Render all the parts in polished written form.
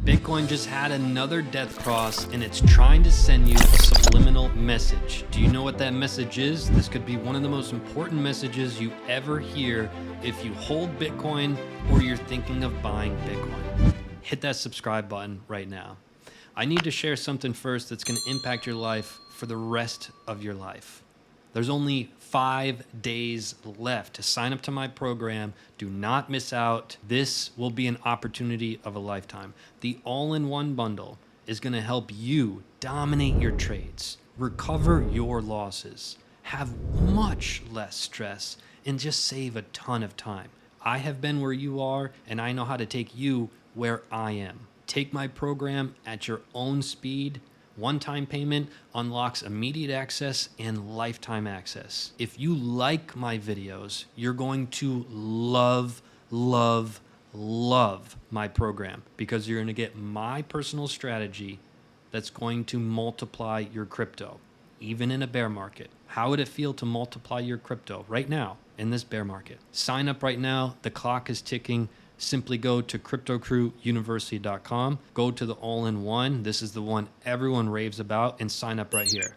Bitcoin just had another death cross and it's trying to send you a subliminal message. Do you know what that message is? This could be one of the most important messages you ever hear if you hold Bitcoin or you're thinking of buying Bitcoin. Hit that subscribe button right now. I need to share something first that's going to impact your life for the rest of your life. There's only 5 days left to sign up to my program. Do not miss out. This will be an opportunity of a lifetime. The all-in-one bundle is going to help you dominate your trades, recover your losses, have much less stress, and just save a ton of time. I have been where you are, and I know how to take you where I am. Take my program at your own speed. One-time payment unlocks immediate access and lifetime access. If you like my videos, you're going to love my program because you're going to get my personal strategy that's going to multiply your crypto, even in a bear market. How would it feel to multiply your crypto right now in this bear market? Sign up right now. The clock is ticking. Simply go to cryptocrewuniversity.com, go to the all-in-one. This is the one everyone raves about, and sign up right here.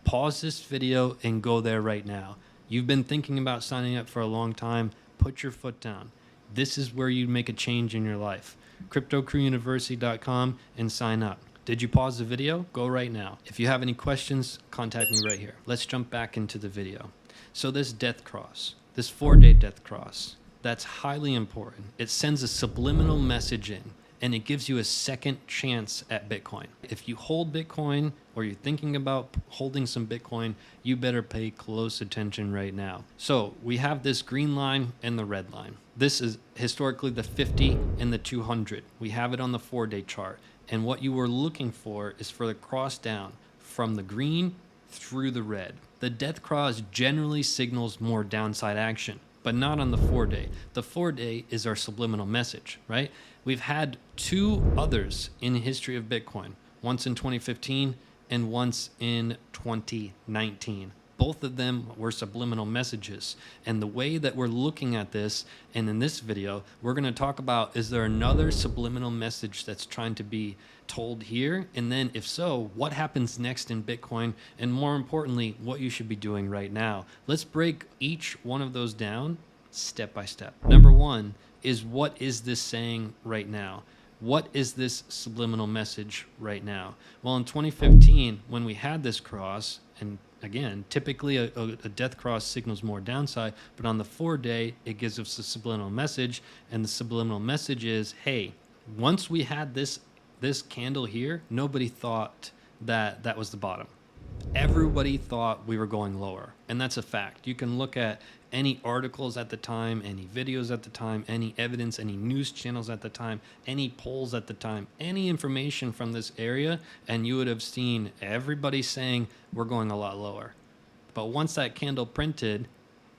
Pause this video and go there right now. You've been thinking about signing up for a long time. Put your foot down. This is where you make a change in your life. cryptocrewuniversity.com and sign up. Did you pause the video? Go right now. If you have any questions, contact me right here. Let's jump back into the video. So this death cross, this 4-day death cross, that's highly important. It sends a subliminal message in, and it gives you a second chance at Bitcoin. If you hold Bitcoin or you're thinking about holding some Bitcoin, you better pay close attention right now. So we have this green line and the red line. This is historically the 50 and the 200. We have it on the 4-day chart. And what you were looking for is for the cross down from the green through the red. The death cross generally signals more downside action, but not on the 4-day. The 4-day is our subliminal message, right? We've had 2 others in the history of Bitcoin, once in 2015 and once in 2019. Both of them were subliminal messages. And the way that we're looking at this, and in this video, we're going to talk about, is there another subliminal message that's trying to be told here? And then if so, what happens next in Bitcoin? And more importantly, what you should be doing right now. Let's break each one of those down step by step. Number 1 is, what is this saying right now? What is this subliminal message right now? Well, in 2015, when we had this cross, and again, typically a death cross signals more downside, but on the 4-day, it gives us a subliminal message, and the subliminal message is, hey, once we had this candle here, nobody thought that that was the bottom. Everybody thought we were going lower, and that's a fact. You can look at any articles at the time, any videos at the time, any evidence, any news channels at the time, any polls at the time, any information from this area, and you would have seen everybody saying we're going a lot lower. But once that candle printed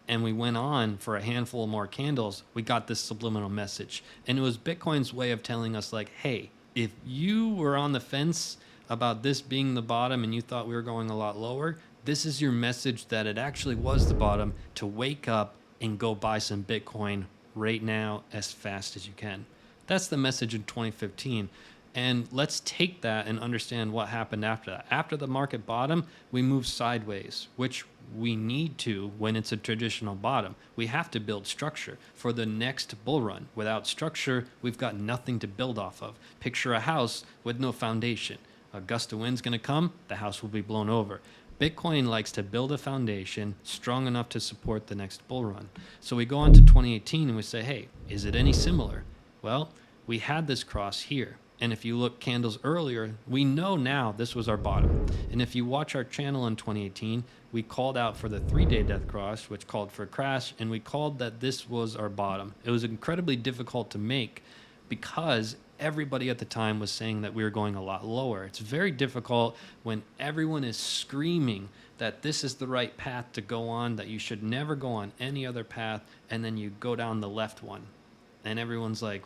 and we went on for a handful more candles, we got this subliminal message. And it was Bitcoin's way of telling us, like, hey, if you were on the fence about this being the bottom and you thought we were going a lot lower, this is your message that it actually was the bottom, to wake up and go buy some Bitcoin right now as fast as you can. That's the message in 2015. And let's take that and understand what happened after that. After the market bottom, we moved sideways, which we need to when it's a traditional bottom. We have to build structure for the next bull run. Without structure, we've got nothing to build off of. Picture a house with no foundation. A gust of wind's going to come, the house will be blown over. Bitcoin likes to build a foundation strong enough to support the next bull run. So we go into 2018 and we say, hey, is it any similar? Well, we had this cross here. And if you look candles earlier, we know now this was our bottom. And if you watch our channel in 2018, we called out for the 3-day death cross, which called for a crash, and we called that this was our bottom. It was incredibly difficult to make because everybody at the time was saying that we were going a lot lower. It's very difficult when everyone is screaming that this is the right path to go on, that you should never go on any other path, and then you go down the left one. And everyone's like,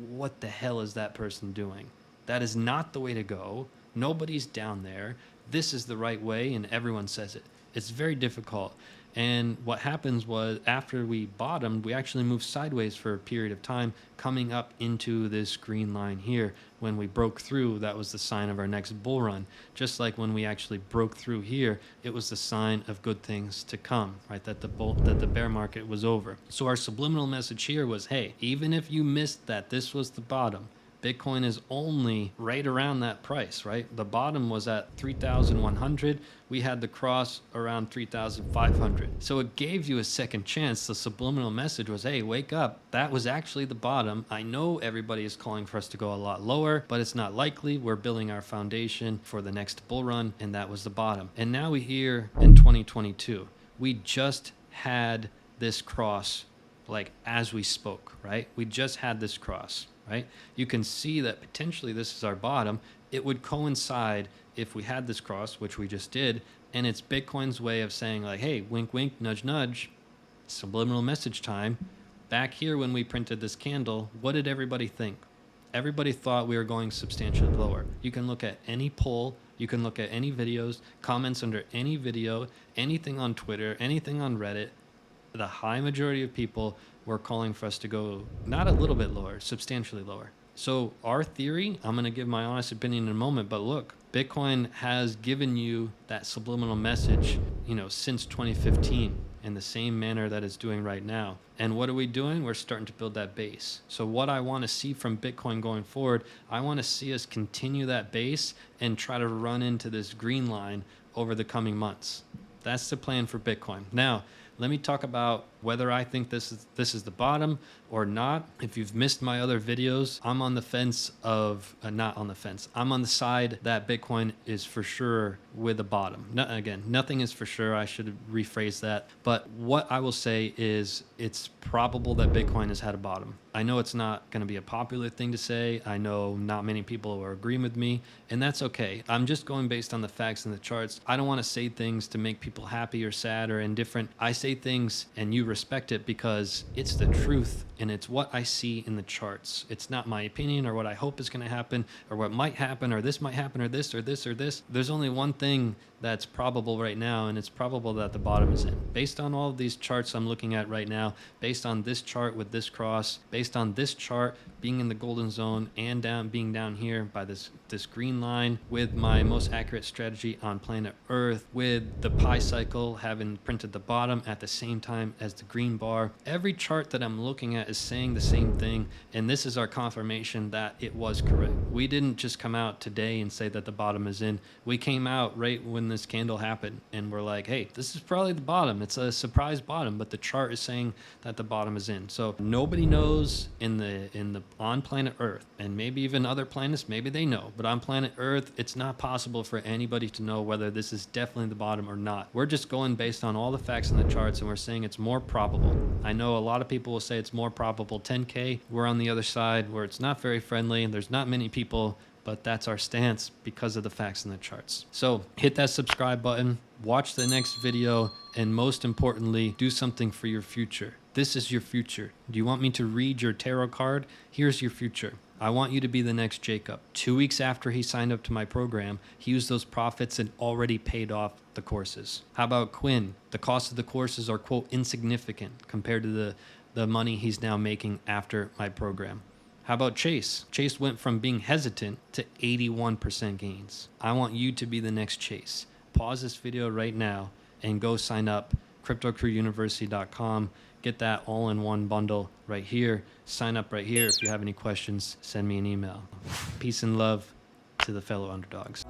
what the hell is that person doing? That is not the way to go. Nobody's down there. This is the right way, and everyone says it. It's very difficult. And what happens was after we bottomed, we actually moved sideways for a period of time, coming up into this green line here. When we broke through, that was the sign of our next bull run. Just like when we actually broke through here, it was the sign of good things to come, right? That the bear market was over. So our subliminal message here was, hey, even if you missed that this was the bottom, Bitcoin is only right around that price, right? The bottom was at 3,100. We had the cross around 3,500. So it gave you a second chance. The subliminal message was, hey, wake up. That was actually the bottom. I know everybody is calling for us to go a lot lower, but it's not likely. We're building our foundation for the next bull run, and that was the bottom. And now we're here in 2022. We just had this cross, like as we spoke, right? We just had this cross. Right? You can see that potentially this is our bottom. It would coincide if we had this cross, which we just did, and it's Bitcoin's way of saying like, hey, wink, wink, nudge, nudge, subliminal message time. Back here when we printed this candle, what did everybody think? Everybody thought we were going substantially lower. You can look at any poll, you can look at any videos, comments under any video, anything on Twitter, anything on Reddit. The high majority of people were calling for us to go not a little bit lower, substantially lower. So our theory, I'm going to give my honest opinion in a moment, but look, Bitcoin has given you that subliminal message, since 2015 in the same manner that it's doing right now. And what are we doing? We're starting to build that base. So what I want to see from Bitcoin going forward, I want to see us continue that base and try to run into this green line over the coming months. That's the plan for Bitcoin. Now, let me talk about whether I think this is the bottom or not. If you've missed my other videos, I'm on the fence of, not on the fence. I'm on the side that Bitcoin is for sure with a bottom. Again, nothing is for sure. I should rephrase that. But what I will say is it's probable that Bitcoin has had a bottom. I know it's not going to be a popular thing to say. I know not many people are agreeing with me, and that's okay. I'm just going based on the facts and the charts. I don't want to say things to make people happy or sad or indifferent. I say things and you respect it because it's the truth and it's what I see in the charts. It's not my opinion or what I hope is going to happen or what might happen or this might happen or this or this or this. There's only one thing that's probable right now, and it's probable that the bottom is in. Based on all of these charts I'm looking at right now, based on this chart with this cross, based on this chart being in the golden zone and being down here by this green line, with my most accurate strategy on planet Earth, with the pi cycle having printed the bottom at the same time as the green bar, every chart that I'm looking at is saying the same thing, and this is our confirmation that it was correct. We didn't just come out today and say that the bottom is in. We came out right when this candle happened and we're like, hey, this is probably the bottom. It's a surprise bottom, but the chart is saying that the bottom is in. So nobody knows on planet Earth, and maybe even other planets, maybe they know, but on planet Earth, it's not possible for anybody to know whether this is definitely the bottom or not. We're just going based on all the facts in the charts, and we're saying it's more probable. I know a lot of people will say it's more probable 10K. We're on the other side where it's not very friendly and there's not many people, but that's our stance because of the facts in the charts. So hit that subscribe button, watch the next video, and most importantly, do something for your future. This is your future. Do you want me to read your tarot card? Here's your future. I want you to be the next Jacob. 2 weeks after he signed up to my program, he used those profits and already paid off the courses. How about Quinn? The cost of the courses are, quote, insignificant compared to the money he's now making after my program. How about Chase? Chase went from being hesitant to 81% gains. I want you to be the next Chase. Pause this video right now and go sign up, cryptocrewuniversity.com. Get that all-in-one bundle right here. Sign up right here. If you have any questions, send me an email. Peace and love to the fellow underdogs.